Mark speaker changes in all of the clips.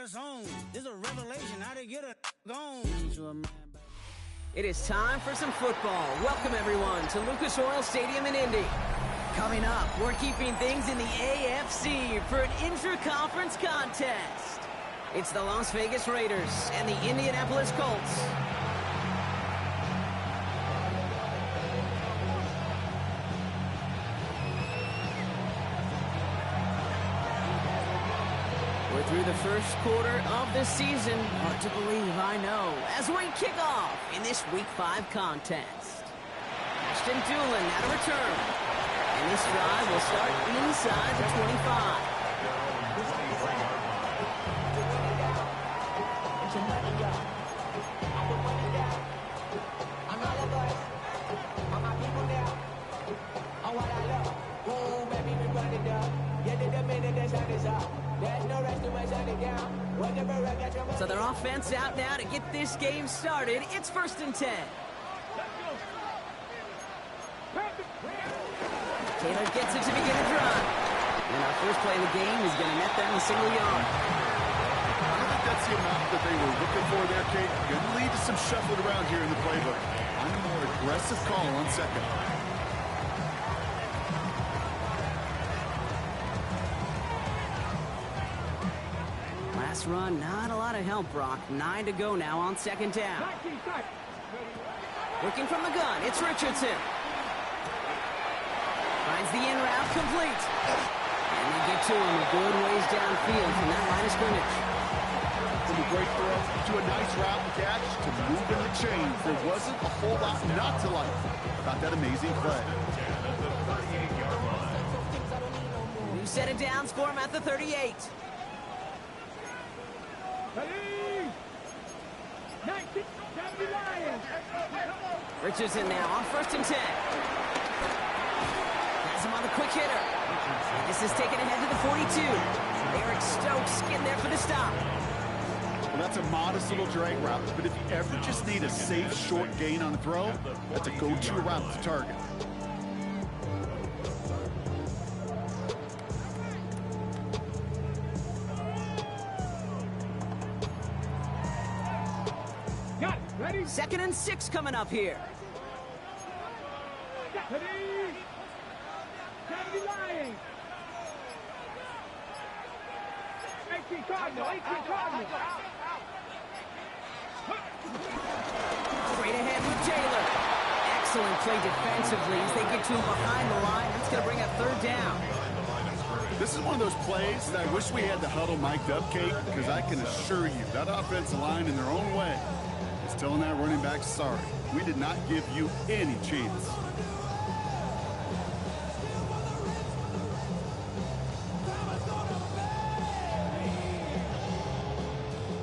Speaker 1: press on. This is a revelation how they get a gone.
Speaker 2: It is time for some football. Welcome, everyone, to Lucas Oil Stadium in Indy. Coming up, we're keeping things in the AFC for an intra-conference contest. It's the Las Vegas Raiders and the Indianapolis Colts. We're through the first quarter of the season. Hard to believe, I know, as we kick off in this Week 5 contest. Ashton Doolin at a return. And this drive will start inside the 25. So their offense out now to get this game started. It's 1st and 10. Taylor gets it to begin the drive. And our first play of the game is going to net them a single yard.
Speaker 3: I don't think that's the amount that they were looking for there, Kate. Going to lead to some shuffling around here in the playbook. I'm a more aggressive call on second.
Speaker 2: Last run, not a lot of help, Brock. 9 to go now on 2nd down. Looking from the gun, it's Richardson. Finds the in route complete. And they get to him a good ways downfield from that line of scrimmage.
Speaker 3: From a great throw to a nice route and catch to move in the chain. There wasn't a whole lot not to like about that amazing play.
Speaker 2: New set of downs for him at the 38. Richardson now on 1st and 10. Has him on the quick hitter. And this is taken ahead to the 42. Eric Stokes getting there for the stop.
Speaker 3: Well, that's a modest little drag route, but if you ever just need a safe, short gain on a throw, that's a go-to route to target.
Speaker 2: Ready? 2nd and 6 coming up here. Straight ahead with Taylor. Excellent play defensively as they get to him behind the line. That's going to bring a 3rd down.
Speaker 3: This is one of those plays that I wish we had the huddle mic'd up, Kate, because I can assure you that offensive line in their own way is telling that running back, sorry, we did not give you any chance.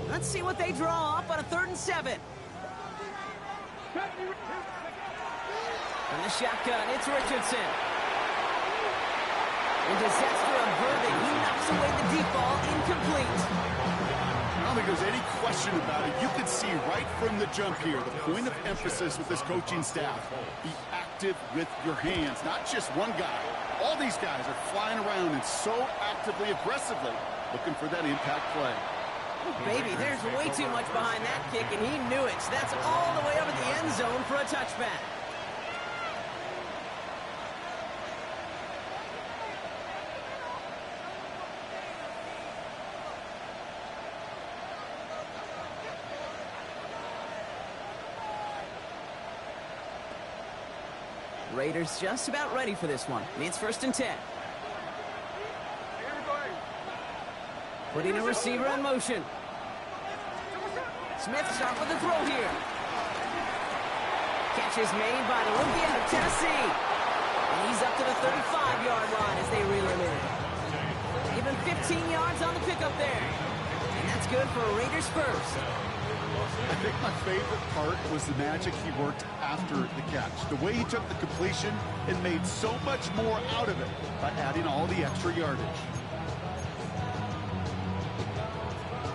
Speaker 2: Let's see what they draw up on a 3rd and 7. From the shotgun, it's Richardson. Into Zester averted. He knocks away the deep ball, incomplete.
Speaker 3: I don't think there's any question about it. You could see right from the jump here, the point of emphasis with this coaching staff. Be active with your hands, not just one guy. All these guys are flying around and so actively, aggressively looking for that impact play.
Speaker 2: Oh, baby, there's way too much behind that kick, and he knew it. So that's all the way over the end zone for a touchback. Raiders just about ready for this one. It's 1st and 10. Putting a receiver in motion. Smith sharp with the throw here. Catch is made by the rookie out of Tennessee. And he's up to the 35-yard line as they reel him in. Give him 15 yards on the pickup there. And that's good for Raiders first.
Speaker 3: I think my favorite part was the magic he worked after the catch. The way he took the completion and made so much more out of it by adding all the extra yardage.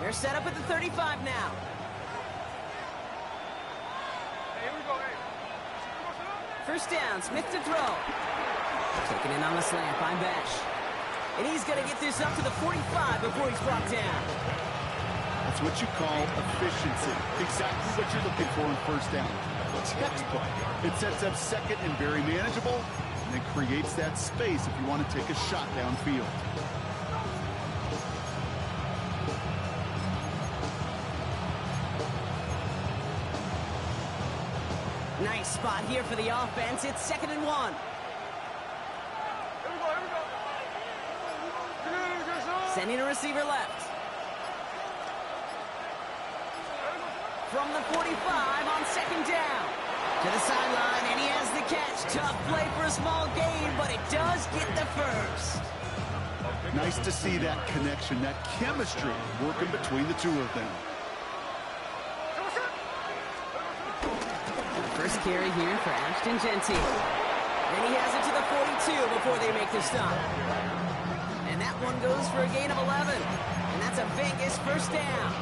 Speaker 2: They're set up at the 35 now. First down, Smith to throw. Taking in on the slant by Bash. And he's going to get this up to the 45 before he's brought down.
Speaker 3: It's what you call efficiency. Exactly what you're looking for in first down. Textbook. It sets up second and very manageable, and it creates that space if you want to take a shot downfield.
Speaker 2: Nice spot here for the offense. It's 2nd and 1. Sending a receiver left. From the 45 on 2nd down. To the sideline, and he has the catch. Tough play for a small gain, but it does get the first.
Speaker 3: Nice to see that connection, that chemistry working between the two of them.
Speaker 2: First carry here for Ashton Gentile. And he has it to the 42 before they make the stop. And that one goes for a gain of 11. And that's a Vegas first down.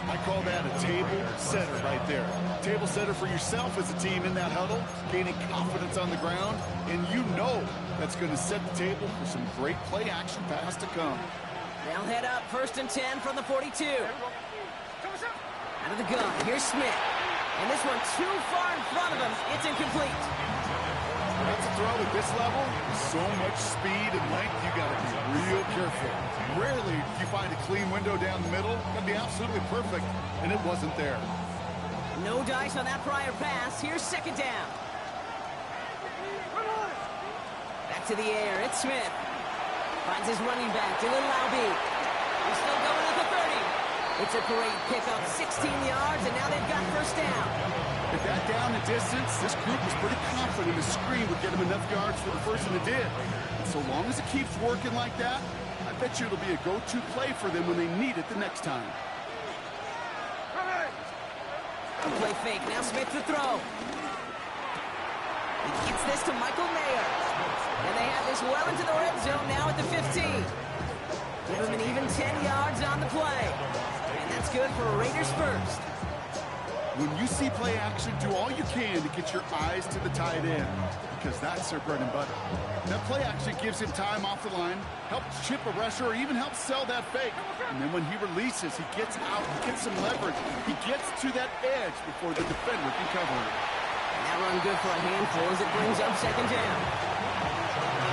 Speaker 3: I call that a table setter right there. Table setter for yourself as a team in that huddle, gaining confidence on the ground, and you know that's going to set the table for some great play action pass to come.
Speaker 2: They'll head up 1st and 10 from the 42. Out of the gun, here's Smith. And this one too far in front of him. It's incomplete.
Speaker 3: That's a throw at this level. So much speed and length, you got to be real careful. Rarely do you find a clean window down the middle. Got to be absolutely perfect, and it wasn't there.
Speaker 2: No dice on that prior pass. Here's 2nd down. Back to the air. It's Smith. Finds his running back, Dylan Laube. He's still going at the 30. It's a great pickup, 16 yards, and now they've got first down.
Speaker 3: At that down and distance, this group was pretty confident the screen would get them enough yards for the first, and it did. And so long as it keeps working like that, I bet you it'll be a go-to play for them when they need it the next time.
Speaker 2: A play fake, now Smith to throw. He gets this to Michael Mayer. And they have this well into the red zone now at the 15. Give him an even 10 yards on the play. And that's good for Raiders first.
Speaker 3: When you see play action, do all you can to get your eyes to the tight end, because that's their bread and butter. That play action gives him time off the line, helps chip a rusher, or even helps sell that fake. And then when he releases, he gets out, he gets some leverage. He gets to that edge before the defender can cover it.
Speaker 2: And that run good for a handful as it brings up 2nd down.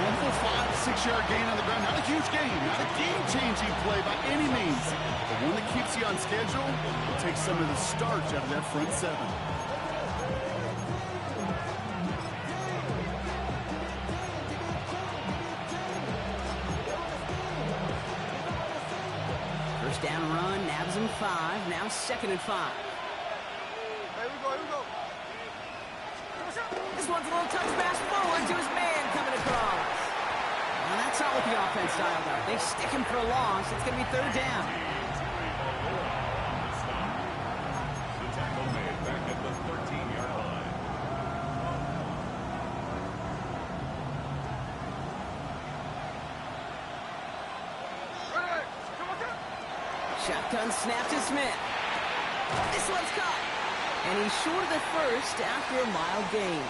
Speaker 3: Humble 5-6-yard gain on the ground. Not a huge gain, not a game-changing play by any means. But one that keeps you on schedule and takes some of the starch out of that front seven.
Speaker 2: First down run, nabs him 5, now 2nd and 5.
Speaker 4: Here we go.
Speaker 2: This one's a little touch pass forward to his man coming across. Well, that's not what the offense dialed up. They stick him for a loss. It's going to be 3rd down.
Speaker 4: The tackle made back at the 13-yard line.
Speaker 2: Shotgun snap to Smith. This one's caught. And he's short of the first after a mild gain.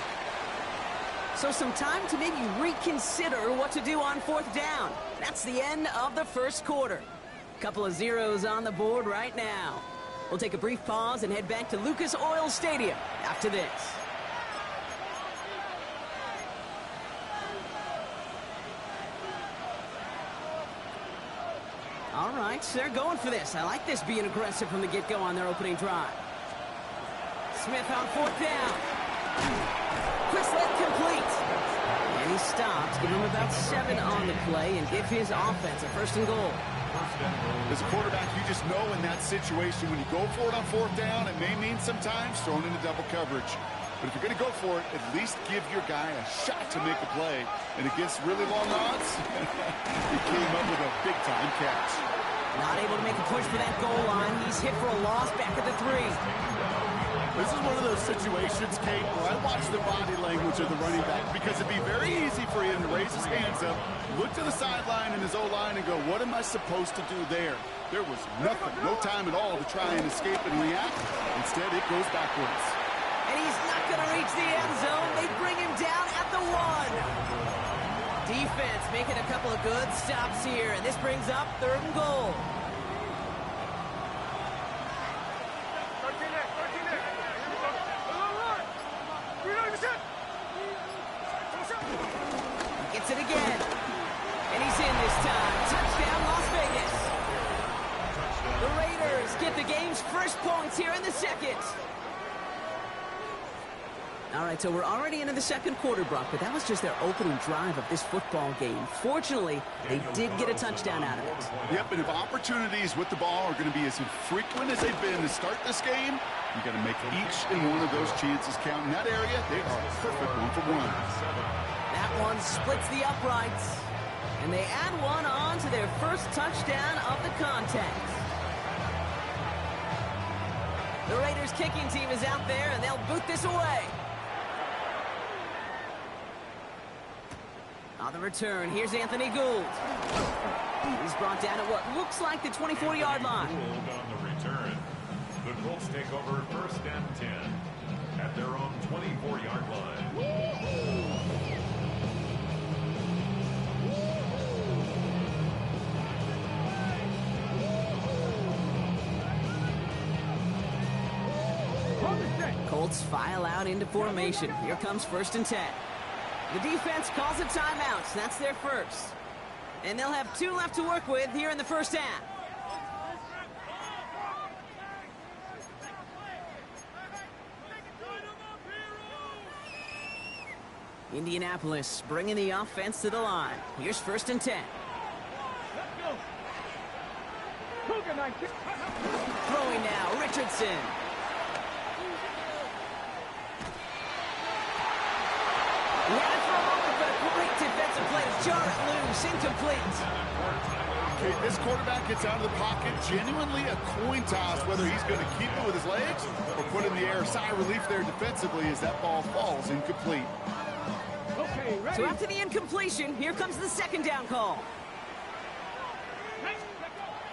Speaker 2: So some time to maybe reconsider what to do on 4th down. That's the end of the first quarter. Couple of zeros on the board right now. We'll take a brief pause and head back to Lucas Oil Stadium after this. All right, so they're going for this. I like this being aggressive from the get-go on their opening drive. Smith on 4th down. Quick slant complete. And he stops. Give him about 7 on the play and give his offense a 1st and goal.
Speaker 3: As a quarterback, you just know in that situation when you go for it on 4th down, it may mean sometimes throwing into double coverage. But if you're going to go for it, at least give your guy a shot to make a play. And against really long odds, he came up with a big-time catch.
Speaker 2: Not able to make a push for that goal line. He's hit for a loss back at the 3.
Speaker 3: This is one of those situations, Kate, where I watch the body language of the running back, because it'd be very easy for him to raise his hands up, look to the sideline in his O-line and go, what am I supposed to do there? There was nothing, no time at all to try and escape and react. Instead, it goes backwards.
Speaker 2: And he's not going to reach the end zone. They bring him down at the 1. Defense making a couple of good stops here, and this brings up 3rd and goal. team's first points here in the second. All right, so we're already into the second quarter, Brock, but that was just their opening drive of this football game. Fortunately, they did get a touchdown out of it.
Speaker 3: Yep, and if opportunities with the ball are going to be as infrequent as they've been to start this game, you got to make each and one of those chances count. In that area, they are a perfect 1-for-1.
Speaker 2: That one splits the uprights, and they add one on to their first touchdown of the contest. The Raiders kicking team is out there, and they'll boot this away. On the return, here's Anthony Gould. He's brought down at what looks like the 24-yard line.
Speaker 4: Gould on the return. The Colts take over first and 10 at their own 24-yard line.
Speaker 2: Colts file out into formation. Here comes first and 10. The defense calls a timeout. That's their first. And they'll have 2 left to work with here in the first half. Indianapolis bringing the offense to the line. Here's first and 10. Throwing now, Richardson. He had it for a moment, but a great defensive play to jar it loose, incomplete.
Speaker 3: Okay, this quarterback gets out of the pocket, genuinely a coin toss, whether he's going to keep it with his legs or put it in the air. Sigh of relief there defensively as that ball falls incomplete.
Speaker 2: Okay, ready. So after the incompletion, here comes the second down call.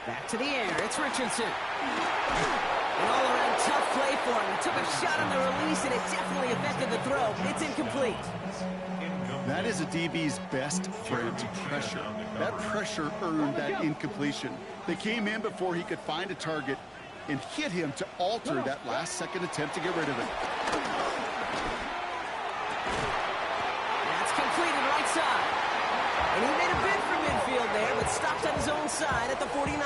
Speaker 2: Back to the air, it's Richardson. An all-around tough play for him. He took a shot on the release, and it definitely affected the throw. It's incomplete.
Speaker 3: That is a DB's best friend, pressure. That pressure earned that incompletion. They came in before he could find a target and hit him to alter that last-second attempt to get rid of it.
Speaker 2: That's completed right side. And he made a bid for midfield there, but stopped on his own side at the 49.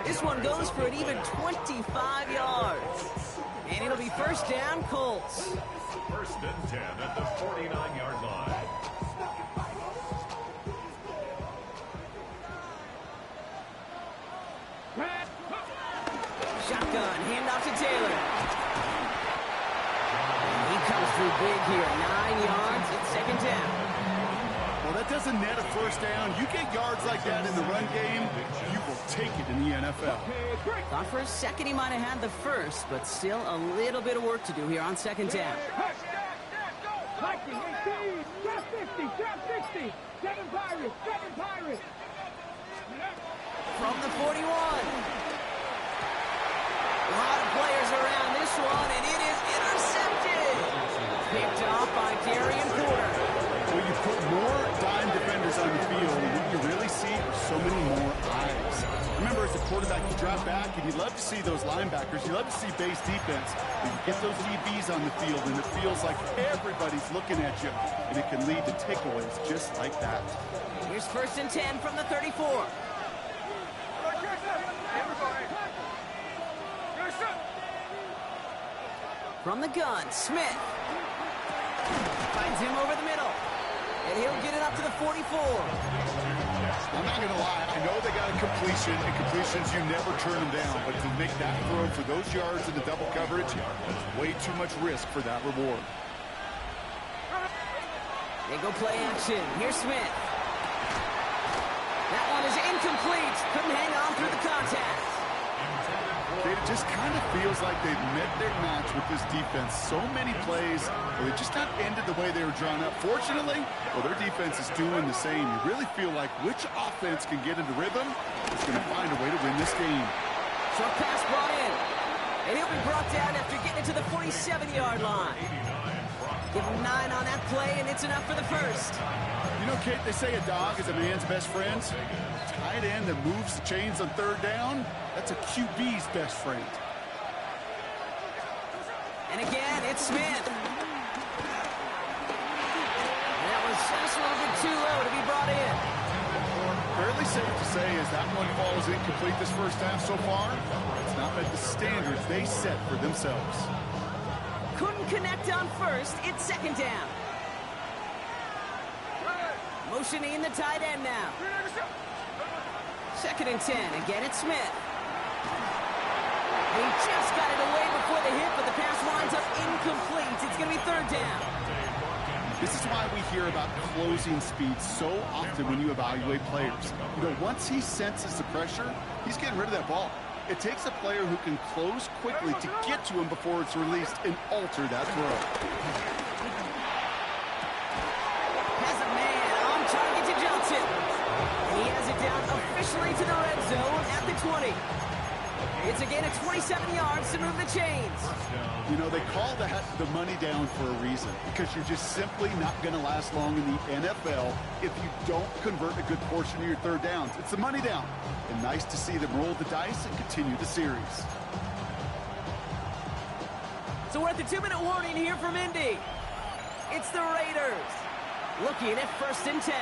Speaker 2: This one goes for an even 25 yards. And it'll be first down, Colts.
Speaker 4: First and 10 at the 49-yard line.
Speaker 2: Shotgun, handoff to Taylor. And he comes through big here. 9 yards at second down.
Speaker 3: Well, that doesn't net a first down. You get yards like that in the run game, you will take it in the NFL.
Speaker 2: Thought for a second he might have had the first, but still a little bit of work to do here on second down.
Speaker 5: Viking 18, trap 50, trap 60, 7 Pirates, 7 Pirates.
Speaker 2: From the 41. A lot of players around this one, and it is intercepted. Picked off by Darian Porter.
Speaker 3: When you put more dime defenders on the field, what you really see are so many more eyes. Remember, as a quarterback, you drop back, and you love to see those linebackers. You love to see base defense. But you get those DBs on the field, and it feels like everybody's looking at you, and it can lead to takeaways just like that.
Speaker 2: Here's first and 10 from the 34. From the gun, Smith. Finds him over the middle. And he'll get it up to the 44.
Speaker 3: I'm not going to lie. I know they got a completion, and completions, you never turn them down. But to make that throw for those yards in the double coverage, way too much risk for that reward.
Speaker 2: They go play action. Here's Smith. That one is incomplete. Couldn't hang on through the contact.
Speaker 3: It just kind of feels like they've met their match with this defense. So many plays where they just not ended the way they were drawn up. Fortunately, well, their defense is doing the same. You really feel like which offense can get into rhythm is going to find a way to win this game.
Speaker 2: Short pass brought in. And he'll be brought down after getting it to the 47-yard line. Give him 9 on that play, and it's enough for the first.
Speaker 3: You know, Kate, they say a dog is a man's best friend. Tight end that moves the chains on third down, that's a QB's best friend.
Speaker 2: And again, it's Smith. And that was just a little bit too low to be brought in.
Speaker 3: Fairly safe to say as that one falls incomplete this first half so far, it's not met the standards they set for themselves.
Speaker 2: Couldn't connect on first. It's second down. Motioning the tight end now. Second and 10. Again, it's Smith. He just got it away before the hit, but the pass winds up incomplete. It's going to be third down.
Speaker 3: This is why we hear about closing speed so often when you evaluate players. You know, once he senses the pressure, he's getting rid of that ball. It takes a player who can close quickly to get to him before it's released and alter that throw.
Speaker 2: Has a man on target to Johnson. And he has it down officially to the red zone at the 20. It's a gain of 27 yards to move the chains.
Speaker 3: You know, they call that the money down for a reason, because you're just simply not going to last long in the NFL if you don't convert a good portion of your third downs. It's the money down. And nice to see them roll the dice and continue the series.
Speaker 2: So we're at the 2-minute warning here from Indy. It's the Raiders looking at first and 10.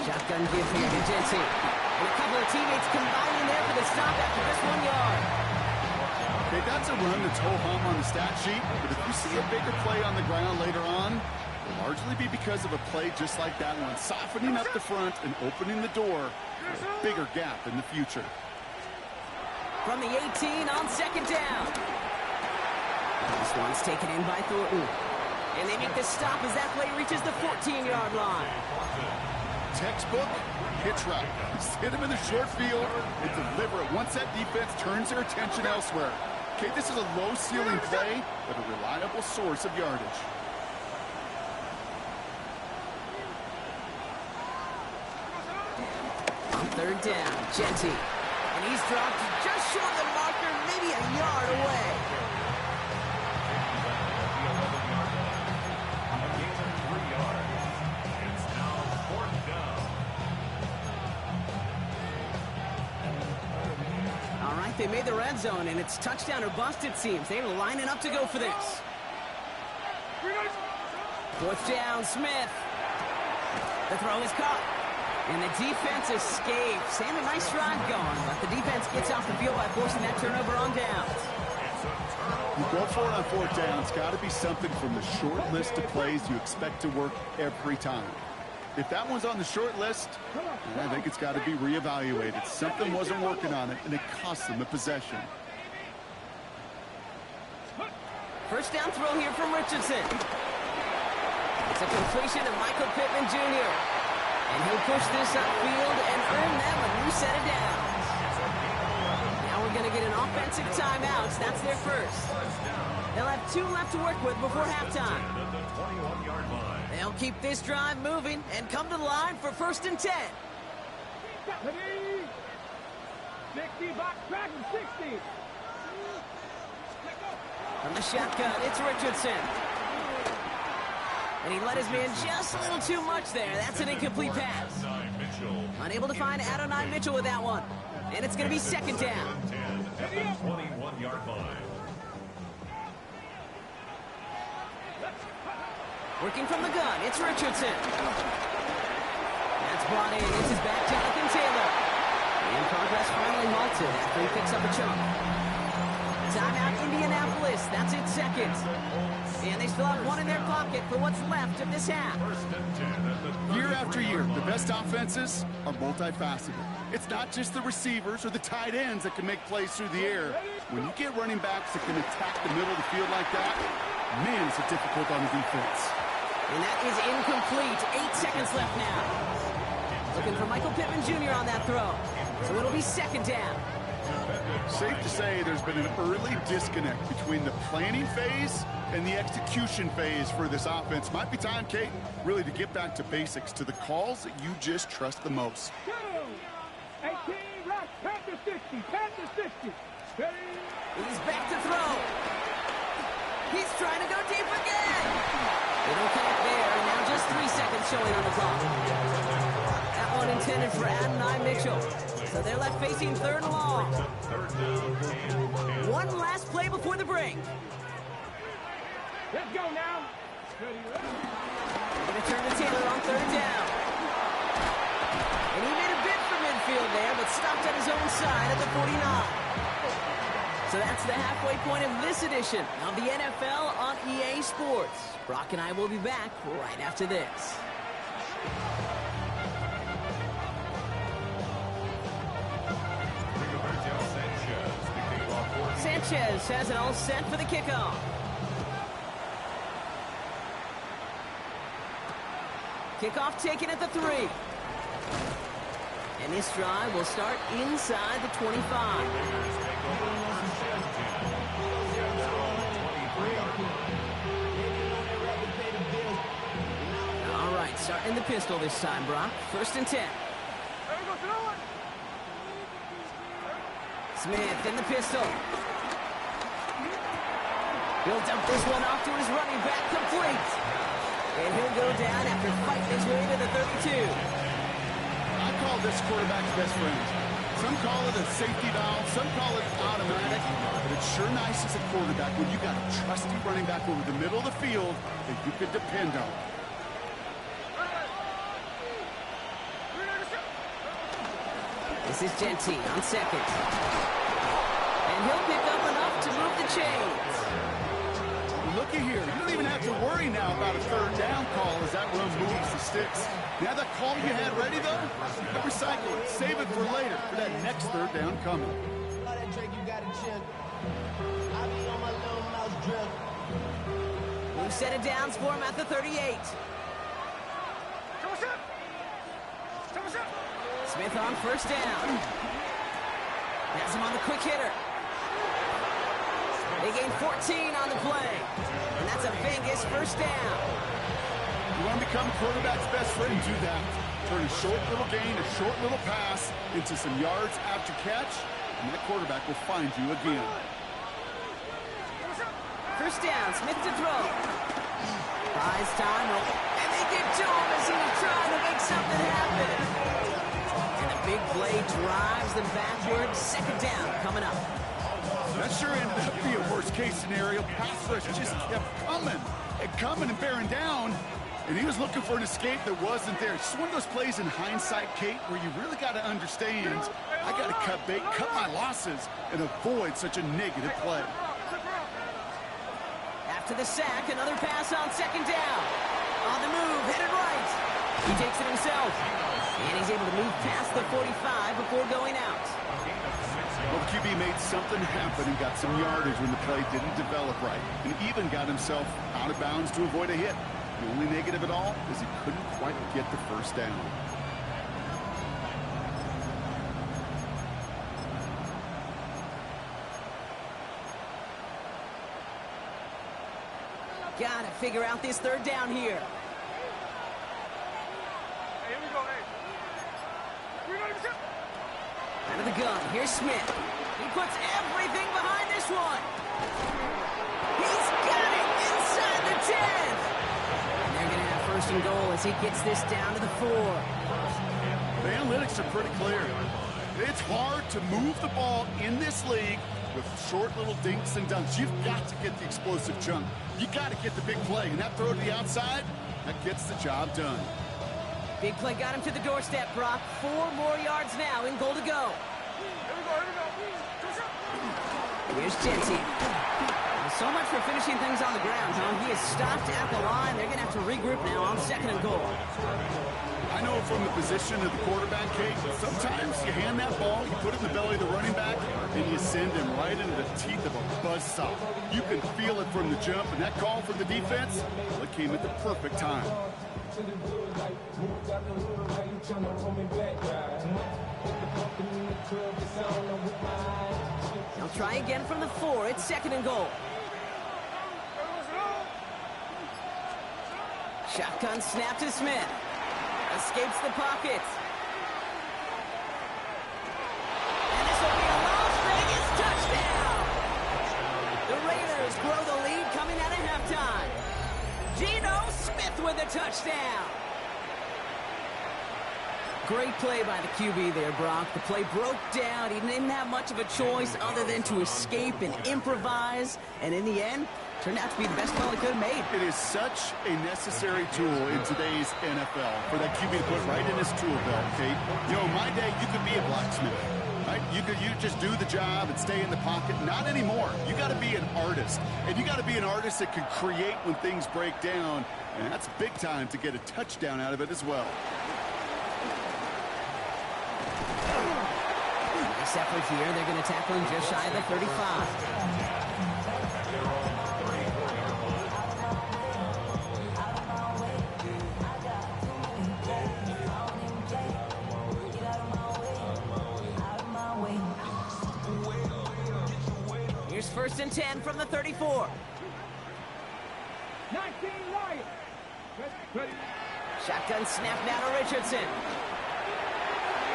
Speaker 2: Shotgun give here to Jensen. And a couple of teammates combining there for the stop after this 1 yard.
Speaker 3: Okay, that's a run that's ho-hum on the stat sheet, but if you see a bigger play on the ground later on, it'll largely be because of a play just like that one, softening up the front and opening the door for a bigger gap in the future.
Speaker 2: From the 18 on second down. This one's taken in by Thornton. And they make the stop as that play reaches the 14-yard line.
Speaker 3: Textbook hitch route. Just hit him in the short field and deliver it once that defense turns their attention elsewhere. Okay, this is a low-ceiling play, but a reliable source of yardage.
Speaker 2: On third down, Genty. And he's dropped just short of the marker, maybe a yard away. They made the red zone, and it's touchdown or bust, it seems. They're lining up to go for this. Fourth down, Smith. The throw is caught. And the defense escapes. And a nice drive going, but the defense gets off the field by forcing that turnover on downs.
Speaker 3: You go for it on fourth down. It's got to be something from the short list of plays you expect to work every time. If that one's on the short list, I think it's got to be reevaluated. Something wasn't working on it, and it cost them a possession.
Speaker 2: First down throw here from Richardson. It's a completion to Michael Pittman Jr. And he'll push this upfield and earn them a new set of downs. Now we're going to get an offensive timeout. That's their first. They'll have 2 left to work with before halftime. They'll keep this drive moving and come to the line for first and 10.
Speaker 5: 60, box track, 60.
Speaker 2: From the shotgun, it's Richardson. And he let his man just a little too much there. That's an incomplete pass. Unable to find Adonai Mitchell with that one. And it's going to be second down.
Speaker 4: At the 21-yard line.
Speaker 2: Working from the gun, it's Richardson. That's brought in. It's his back, Jonathan Taylor. And progress finally halted after he picks up a chunk. Timeout, Indianapolis. That's its second. And they still have one in their pocket for what's left of this half.
Speaker 3: Year after year, the best offenses are multifaceted. It's not just the receivers or the tight ends that can make plays through the air. When you get running backs that can attack the middle of the field like that, man, it's difficult on the defense.
Speaker 2: And that is incomplete. 8 seconds left now. Looking for Michael Pittman Jr. on that throw. So it'll be second down.
Speaker 3: Safe to say there's been an early disconnect between the planning phase and the execution phase for this offense. Might be time, Kate, really to get back to basics, to the calls that you just trust the most.
Speaker 5: 18, rush, Panther 60, Panther 60.
Speaker 2: He's back to throw. He's trying to go deep again. They don't connect there, and now just 3 seconds showing on the clock. That one intended for Adonai Mitchell. So they're left facing third and long. One last play before the break.
Speaker 5: Let's go now.
Speaker 2: They're going to turn to Taylor on third down. And he made a bid for midfield there, but stopped at his own side at the 49. So that's the halfway point of this edition of the NFL on EA Sports. Brock and I will be back right after this. Sanchez has it all set for the kickoff. Kickoff taken at the 3. And this drive will start inside the 25. All right, starting the pistol this time, Brock. 1st and 10. Smith in the pistol. He'll dump this one off to his running back, complete. And he'll go down after fighting his way to the 32.
Speaker 3: I call this quarterback's best friend. Some call it a safety valve, some call it automatic, but it's sure nice as a quarterback when you got a trusty running back over the middle of the field that you could depend on.
Speaker 2: This is Genty on 2nd. And he'll pick up enough to move the chains.
Speaker 3: Looky here, you don't even have to worry now about a 3rd down call as that run moves the sticks. Now that call you had ready, though, recycle it. Save it for later, for that next 3rd down coming.
Speaker 2: New set of downs for him at the 38. Smith on 1st down. Has him on the quick hitter. They gain 14 on the play. And that's a Vegas 1st down.
Speaker 3: You want to become a quarterback's best friend, do that. Turn a short little gain, a short little pass into some yards after catch, and that quarterback will find you again.
Speaker 2: 1st down, Smith to throw. Buys time, and they get to him as he was trying to make something happen. And the big play drives them backwards. 2nd down coming up.
Speaker 3: That sure ended up being a worst-case scenario. Pass rush just kept coming and bearing down. And he was looking for an escape that wasn't there. It's just one of those plays in hindsight, Kate, where you really got to understand, I got to cut bait, cut my losses, and avoid such a negative play.
Speaker 2: After the sack, another pass on 2nd down. On the move, headed right. He takes it himself. And he's able to move past the 45 before going out.
Speaker 3: Well, the QB made something happen and got some yardage when the play didn't develop right. And even got himself out of bounds to avoid a hit. The only negative at all is he couldn't quite get the 1st down.
Speaker 2: Gotta figure out this 3rd down here.
Speaker 5: Hey, here we go, hey.
Speaker 2: Out of the gun, here's Smith. He puts everything behind this one. He's got it inside the 10. And they're going to have 1st and goal as he gets this down to the 4.
Speaker 3: The analytics are pretty clear. It's hard to move the ball in this league with short little dinks and dunks. You've got to get the explosive chunk. You got to get the big play. And that throw to the outside, that gets the job done.
Speaker 2: Big play got him to the doorstep, Brock. 4 more yards now in goal to go. Here's Genty. So much for finishing things on the ground, huh? He is stopped at the line. They're going to have to regroup now on 2nd and goal.
Speaker 3: I know from the position of the quarterback, Kate, sometimes you hand that ball, you put it in the belly of the running back, and you send him right into the teeth of a buzzsaw. You can feel it from the jump, and that call from the defense, well, it came at the perfect time.
Speaker 2: They'll try again from the 4. It's 2nd and goal. Shotgun snap to Smith. Escapes the pocket. And this will be a Las Vegas touchdown. The Raiders grow the lead coming out of halftime. Geno Smith with a touchdown. Great play by the QB there, Brock. The play broke down. He didn't have much of a choice other than to escape and improvise. And in the end, Turned out to be the best call he could have made.
Speaker 3: It is such a necessary tool in today's NFL for that QB to put right in his tool belt, Kate. You know, in my day, you could be a blacksmith, right? You just do the job and stay in the pocket. Not anymore. You got to be an artist, and you got to be an artist that can create when things break down, and that's big time to get a touchdown out of it as well.
Speaker 2: Nice effort here. They're going to tackle him just shy of the 35. Here's 1st and 10 from the 34.
Speaker 5: 19 Lions. Ready.
Speaker 2: Shotgun snap now to Richardson.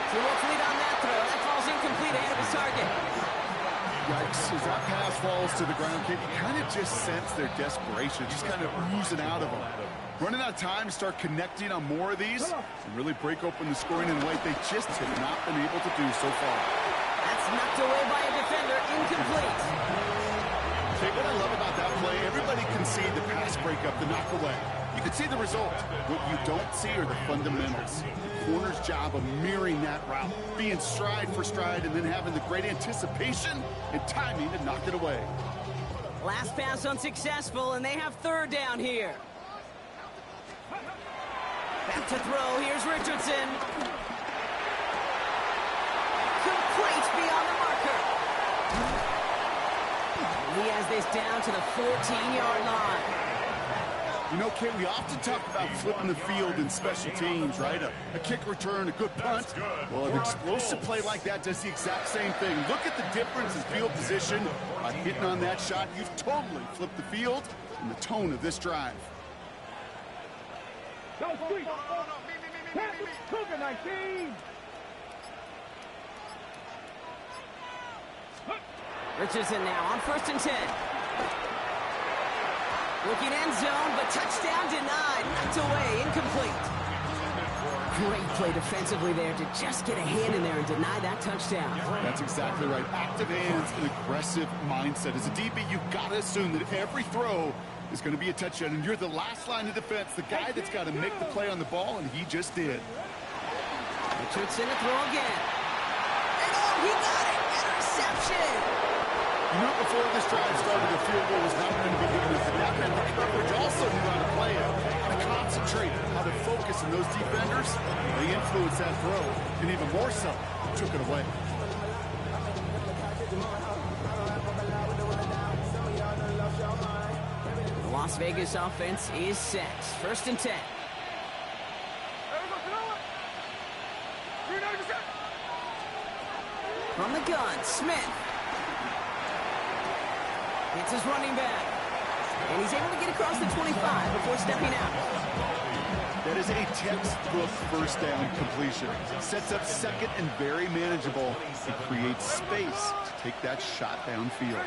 Speaker 2: So what's lead on that throw? That falls incomplete ahead of his target.
Speaker 3: Yikes, as that pass falls to the ground, Kate, you kind of just sense their desperation, just kind of oozing out of them. Running out of time to start connecting on more of these and really break open the scoring in a way they just have not been able to do so far.
Speaker 2: That's knocked away by a defender, incomplete.
Speaker 3: Okay, what I love about that play, everybody can see the pass breakup, the knock away. You can see the result. What you don't see are the fundamentals. The corner's job of mirroring that route, being stride for stride, and then having the great anticipation and timing to knock it away.
Speaker 2: Last pass unsuccessful, and they have 3rd down here. Back to throw. Here's Richardson. Complete beyond the marker. He has this down to the 14-yard line.
Speaker 3: You know, Kate, we often talk about flipping the field in special teams, right? A kick return, a good punt. Well, an explosive play like that does the exact same thing. Look at the difference in field position. By hitting on that shot, you've totally flipped the field and the tone of this drive.
Speaker 5: Go street. Cougar 19.
Speaker 2: Richardson now on 1st and 10. Looking end zone, but touchdown denied. Knocked away, incomplete. Great play defensively there to just get a hand in there and deny that touchdown.
Speaker 3: That's exactly right. Active hands and aggressive mindset. As a DB, you've got to assume that every throw is going to be a touchdown, and you're the last line of defense, the guy that's got to make the play on the ball, and he just did.
Speaker 2: Richardson to throw again. And oh, he got it! Interception!
Speaker 3: You knew before this drive started, the field goal was not going to be good enough, and that meant the coverage also knew how to play it, how to concentrate, how to focus, and those defenders, they influenced that throw, and even more so, took it away.
Speaker 2: The Las Vegas offense is set. 1st and 10. From the gun, Smith. It's his running back. And he's able to get across the 25 before stepping out.
Speaker 3: That is a textbook 1st down completion. Sets up 2nd and very manageable. It creates space to take that shot downfield.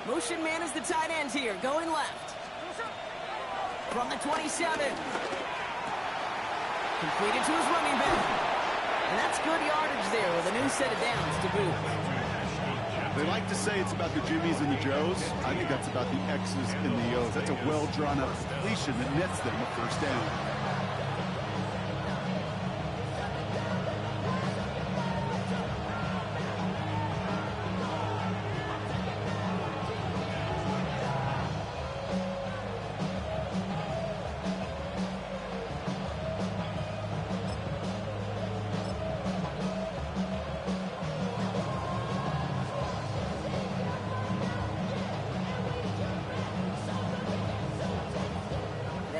Speaker 2: Motion man is the tight end here, going left. From the 27. Completed to his running back. And that's good yardage there with a new set of downs to boot.
Speaker 3: They like to say it's about the Jimmies and the Joes. I think that's about the X's and the O's. That's a well-drawn-up completion that nets them a 1st down.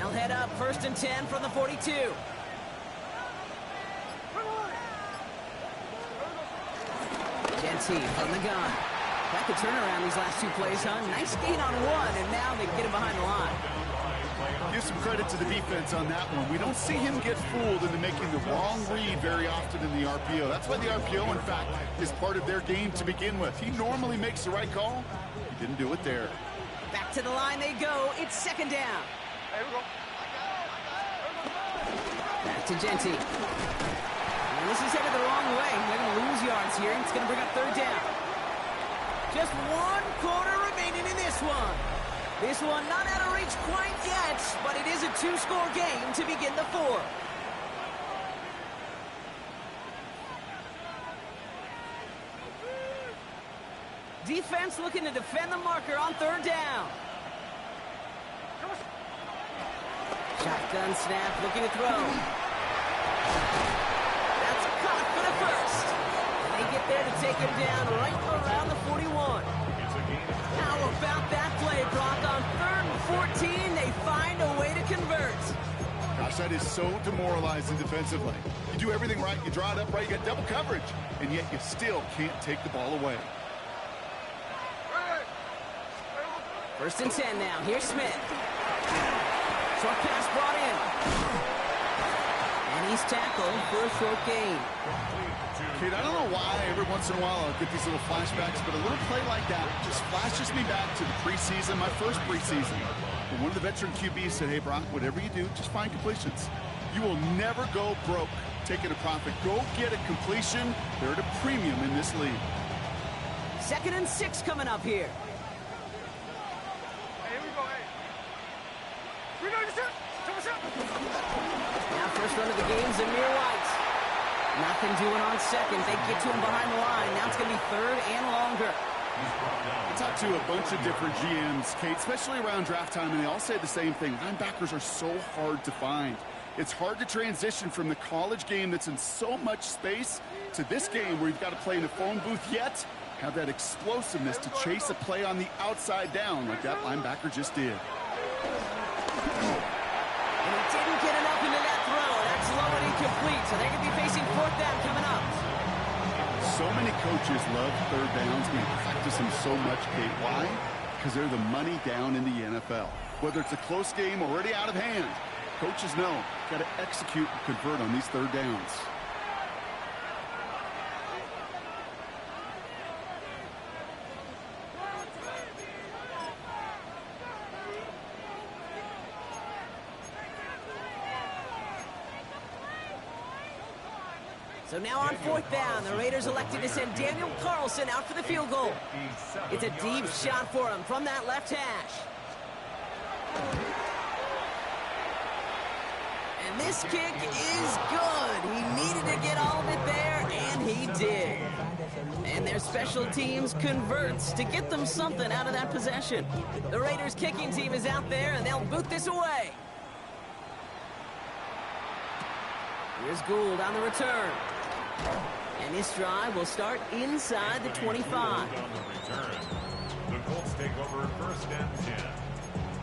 Speaker 2: Head up, 1st and 10 from the 42. Genty from the gun. That could turn around these last 2 plays, huh? Nice gain on 1, and now they get him behind the line.
Speaker 3: Give some credit to the defense on that one. We don't see him get fooled into making the wrong read very often in the RPO. That's why the RPO, in fact, is part of their game to begin with. He normally makes the right call. He didn't do it there.
Speaker 2: Back to the line they go. It's 2nd down.
Speaker 5: Here we go.
Speaker 2: Back to Genty. And this is headed the wrong way. They're going to lose yards here. It's going to bring up 3rd down. Just 1 quarter remaining in this one. This one not out of reach quite yet, but it is a 2-score game to begin the 4th. Defense looking to defend the marker on 3rd down. Shotgun snap, looking to throw. That's caught for the first. And they get there to take him down right around the 41. How about that play, Brock? On 3rd and 14, they find a way to convert.
Speaker 3: Gosh, that is so demoralizing defensively. You do everything right, you draw it up right, you got double coverage, and yet you still can't take the ball away.
Speaker 2: 1st and 10 now. Here's Smith. Short pass brought in. And he's tackled for a short gain.
Speaker 3: Kid, I don't know why every once in a while I'll get these little flashbacks, but a little play like that just flashes me back to the preseason, my first preseason. And one of the veteran QBs said, hey, Brock, whatever you do, just find completions. You will never go broke taking a profit. Go get a completion. They're at a premium in this league.
Speaker 2: 2nd and 6 coming up here. Now first run of the game, Zamir White. Nothing doing on 2nd. They get to him behind the line. Now it's going to be 3rd and longer.
Speaker 3: I talked to a bunch of different GMs, Kate, especially around draft time, and they all say the same thing. Linebackers are so hard to find. It's hard to transition from the college game that's in so much space to this game where you've got to play in a phone booth, yet have that explosiveness to chase a play on the outside down like that linebacker just did.
Speaker 2: And he didn't get enough into that throw. That's low and incomplete, so they're going to be facing 4th down coming up.
Speaker 3: So many coaches love 3rd downs. We practice them so much, Kate. Why? Because they're the money down in the NFL. Whether it's a close game already out of hand, coaches know got to execute and convert on these 3rd downs.
Speaker 2: So now on 4th down, the Raiders elected to send Daniel Carlson out for the field goal. It's a deep shot for him from that left hash. And this kick is good. He needed to get all of it there, and he did. And their special teams converts to get them something out of that possession. The Raiders kicking team is out there, and they'll boot this away. Here's Gould on the return. And this drive will start inside the 25.
Speaker 4: On the return, the Colts take over 1st and 10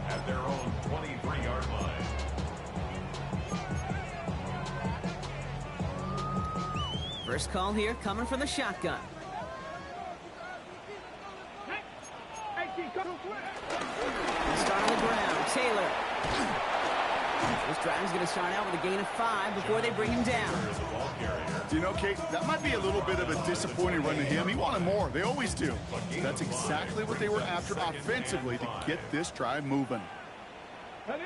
Speaker 4: at their own 23-yard line.
Speaker 2: First call here coming from the shotgun. Start on the ground. Taylor. This drive is going to start out with a gain of 5 before they bring him down.
Speaker 3: Do you know, Kate, that might be a little bit of a disappointing run to him. He wanted more. They always do. That's exactly what they were after offensively to get this drive moving.
Speaker 5: Ready?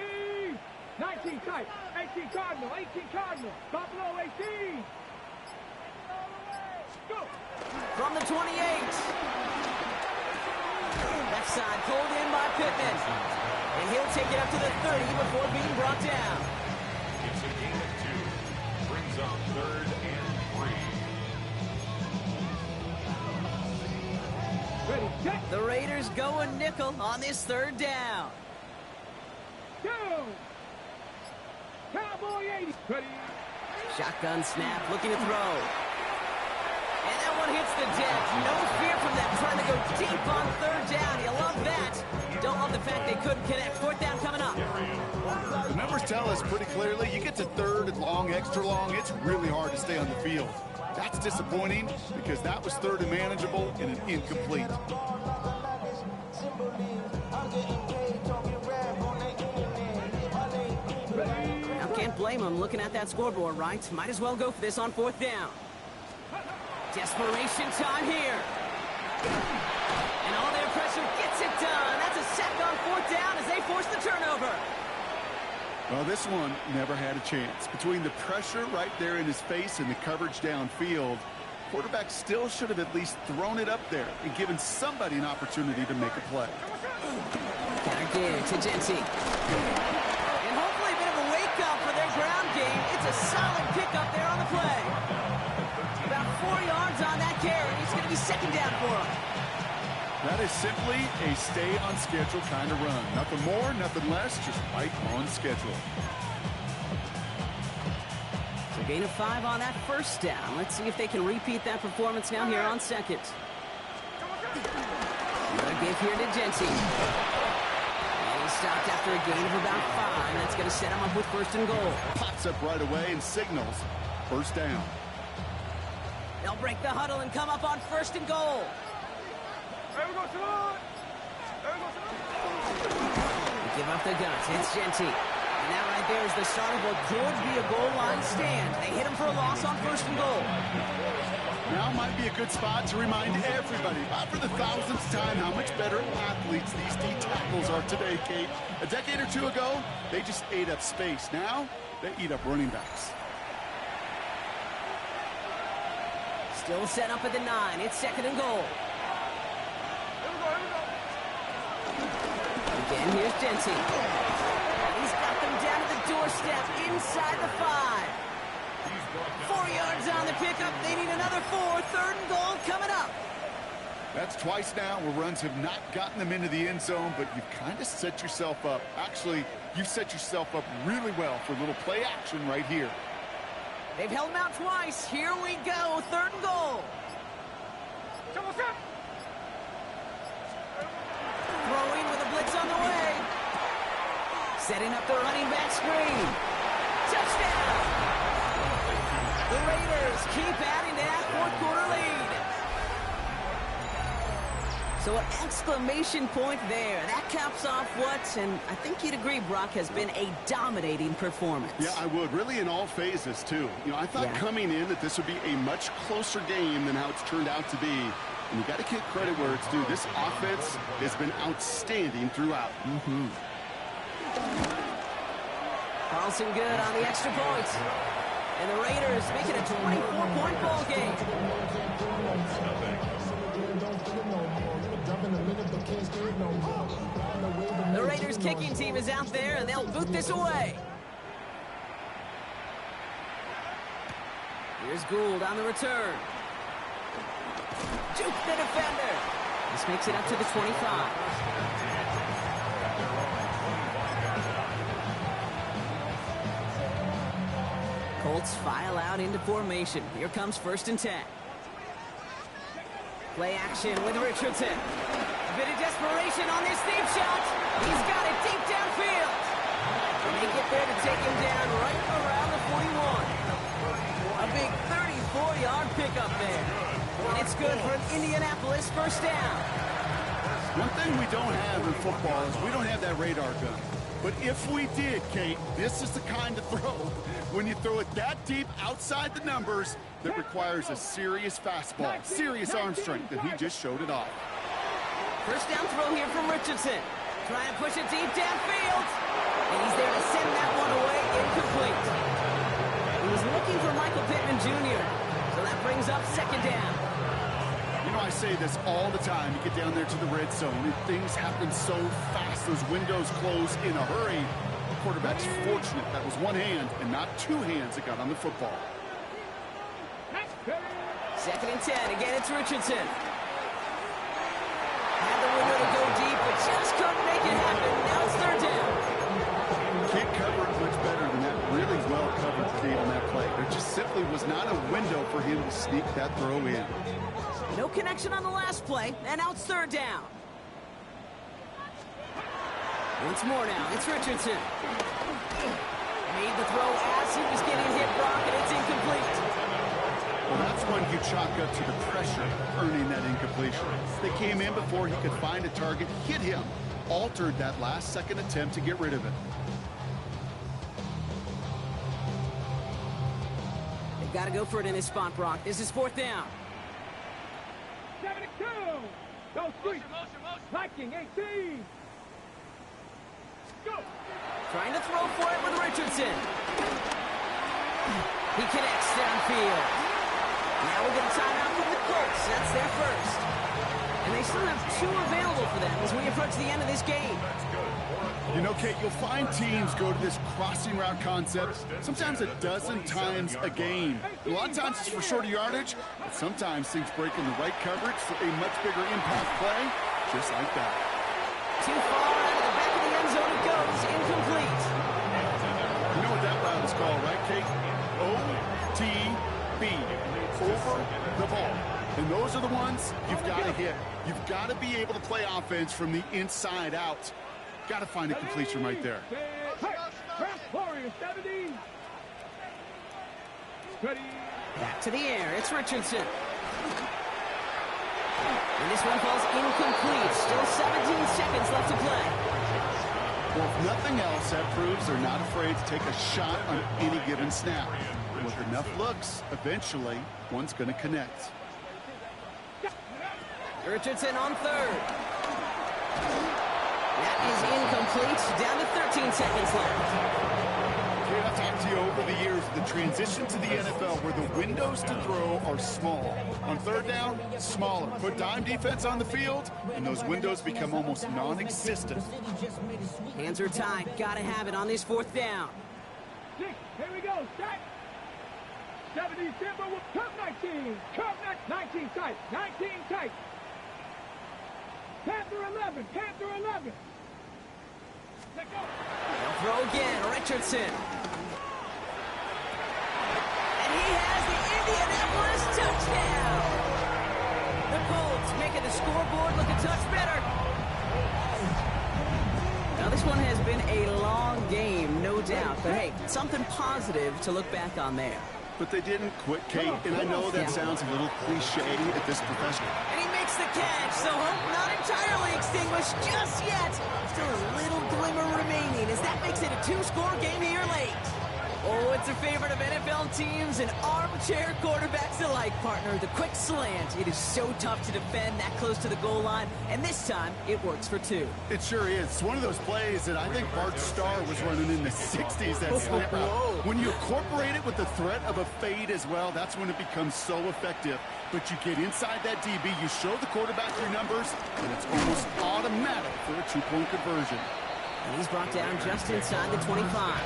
Speaker 5: 19 tight. 18 Cardinal. 18 Cardinal. Buffalo 18. Go.
Speaker 2: From the 28. Left side pulled in by Pittman. And he'll take it up to the 30 before being brought down.
Speaker 4: It's a gain of 2. Brings up 3rd and 3.
Speaker 5: Ready, set.
Speaker 2: The Raiders go a nickel on this 3rd down.
Speaker 5: Go. Cowboy 80. Ready.
Speaker 2: Shotgun snap, looking to throw. And that one hits the deck. No fear from them trying to go deep on 3rd down. You love that. Don't love the fact they couldn't connect. 4th down coming up.
Speaker 3: The numbers tell us pretty clearly, you get to 3rd and long, extra long, it's really hard to stay on the field. That's disappointing because that was 3rd and manageable and an incomplete.
Speaker 2: Now can't blame them looking at that scoreboard, right? Might as well go for this on 4th down. Desperation time here. And all their pressure gets it done. That's a sack on 4th down as they force the turnover.
Speaker 3: Well, this one never had a chance. Between the pressure right there in his face and the coverage downfield, Quarterback still should have at least thrown it up there and given somebody an opportunity to make a play.
Speaker 2: Counter give to Jency. And hopefully a bit of a wake-up for their ground game. It's a solid pickup there on the play. About 4 yards on that carry. It's going to be second down for them.
Speaker 3: That is simply a stay-on-schedule kind of run. Nothing more, nothing less, just right on schedule.
Speaker 2: So gain of 5 on that first down. Let's see if they can repeat that performance now here on second. Another give here to Jency. And he's stopped after a gain of about 5. That's going to set him up with first and goal.
Speaker 3: Pops up right away and signals first down.
Speaker 2: They'll break the huddle and come up on first and goal. Give up the guts. It's Jency. And that right there is the start of what could be a goal line stand. They hit him for a loss on first and goal.
Speaker 3: Now might be a good spot to remind everybody, about for the 1000th time, how much better athletes these D tackles are today, Kate. A decade or two ago, they just ate up space. Now, they eat up running backs.
Speaker 2: Still set up at the 9. It's second and goal. Again, here's Jency. He's got them down to the doorstep inside the 5. 4 yards on the pickup. They need another 4. Third and goal coming up.
Speaker 3: That's twice now where runs have not gotten them into the end zone, but you've kind of set yourself up. Actually, you've set yourself up really well for a little play action right here.
Speaker 2: They've held him out twice. Here we go. Third and goal. Throwing with a blitz on the way. Setting up the running back screen. Touchdown! The Raiders keep adding to that fourth quarter lead. So an exclamation point there. That caps off what, and I think you'd agree, Brock, has been a dominating performance.
Speaker 3: Yeah, I would. Really in all phases, too. You know, I thought coming in that this would be a much closer game than how it's turned out to be. And you got to give credit where it's due. This offense has been outstanding throughout.
Speaker 2: Carlson good on the extra point. And the Raiders make it a 24-point ball game. The Raiders kicking team is out there, and they'll boot this away. Here's Gould on the return. Juke the defender. This makes it up to the 25. Colts file out into formation. Here comes first and 10. Play action with Richardson. A bit of desperation on this deep shot. He's got it deep downfield. And they get there to take him down right around the 41. A big 34-yard pickup there. And it's good for an Indianapolis first down.
Speaker 3: One thing we don't have in football is we don't have that radar gun. But if we did, Kate, this is the kind of throw, when you throw it that deep outside the numbers, that requires a serious fastball, serious arm strength, and he just showed it off.
Speaker 2: First down throw here from Richardson. Trying to push it deep downfield. And he's there to send that one away incomplete. He was looking for Michael Pittman Jr., so that brings up second down.
Speaker 3: You know, I say this all the time. You get down there to the red zone, and things happen so fast. Those windows close in a hurry. The quarterback's fortunate that was one hand and not two hands that got on the football.
Speaker 2: Second and 10. Again, it's Richardson. Had the window to go deep, but just couldn't make it happen. Now it's third down.
Speaker 3: Can't cover it much better than that. Really well covered Kate on that play. There just simply was not a window for him to sneak that throw in.
Speaker 2: No connection on the last play, and now it's third down. Once more now, it's Richardson. Made the throw as he was getting hit, Brock, and it's incomplete.
Speaker 3: Well, that's when you chalk up to the pressure earning that incompletion. They came in before he could find a target, hit him, altered that last-second attempt to get rid of it.
Speaker 2: They've got to go for it in this spot, Brock. This is fourth down.
Speaker 5: 72. Go street. Viking 18. Go.
Speaker 2: Trying to throw for it with Richardson. He connects downfield. Now we'll get a timeout from the Colts. That's their first. And they still have 2 available for them as we approach the end of this game.
Speaker 3: You know, Kate, you'll find teams go to this crossing route concept sometimes a dozen times a game. A lot of times it's for shorter yardage, but sometimes things break in the right coverage for a much bigger impact play, just like that.
Speaker 2: Too far out of the back of the end zone it goes. Incomplete.
Speaker 3: You know what that route is called, right, Kate? OTB, over the ball. And those are the ones you've got to hit. You've got to be able to play offense from the inside out. Got to find a completion right there.
Speaker 2: Back to the air. It's Richardson. And this one falls incomplete. Still 17 seconds left to play.
Speaker 3: Well, if nothing else, that proves they're not afraid to take a shot on any given snap. And with enough looks, eventually, one's going to connect.
Speaker 2: Richardson on third. That is incomplete. Down to 13 seconds left.
Speaker 3: Okay, I've talked to you over the years, the transition to the NFL where the windows to throw are small. On third down, smaller. Put dime defense on the field, and those windows become almost non-existent.
Speaker 2: Hands are tied. Gotta have it on this 4th down.
Speaker 5: 6, here we go, set. 70 Simba with curve 19. Curve 19 tight, 19 tight. Panther 11, Panther 11. Let go.
Speaker 2: They'll throw again, Richardson. And he has the Indianapolis touchdown. The Colts making the scoreboard look a touch better. Now this one has been a long game, no doubt. But hey, something positive to look back on there.
Speaker 3: But they didn't quit, Kate, and I know that sounds a little cliche at this profession.
Speaker 2: And he makes the catch, so hope not entirely extinguished just yet. Still a little glimmer remaining as that makes it a 2-score game here late. Oh, it's a favorite of NFL teams and armchair quarterbacks alike, partner. The quick slant. It is so tough to defend that close to the goal line, and this time it works for 2.
Speaker 3: It sure is. It's one of those plays that I think Bart Starr was running in the 60s, that slant route. When you incorporate it with the threat of a fade as well, that's when it becomes so effective. But you get inside that DB, you show the quarterback your numbers, and it's almost automatic for a 2-point conversion.
Speaker 2: And he's brought down just inside the 25.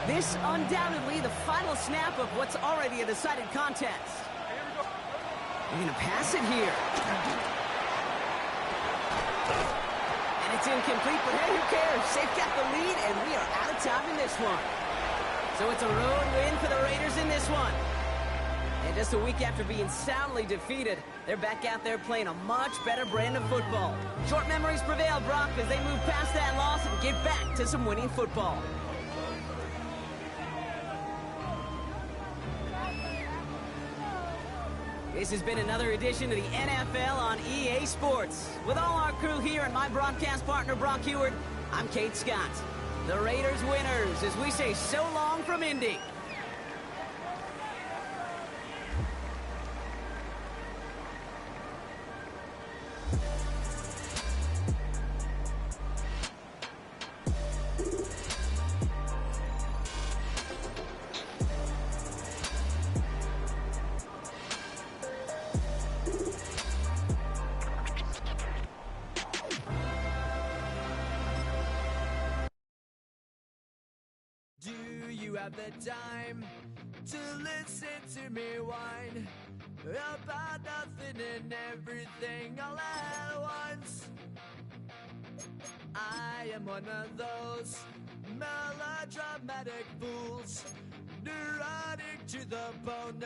Speaker 2: This undoubtedly the final snap of what's already a decided contest. They're going to pass it here. And it's incomplete, but hey, who cares? They've got the lead, and we are out of time in this one. So it's a road win for the Raiders in this one. And just a week after being soundly defeated, they're back out there playing a much better brand of football. Short memories prevail, Brock, as they move past that loss and get back to some winning football. This has been another edition of the NFL on EA Sports. With all our crew here and my broadcast partner, Brock Heward, I'm Kate Scott. The Raiders winners, as we say so long from Indy.
Speaker 6: Have the time to listen to me whine about nothing and everything all at once. I am one of those melodramatic fools, neurotic to the bone.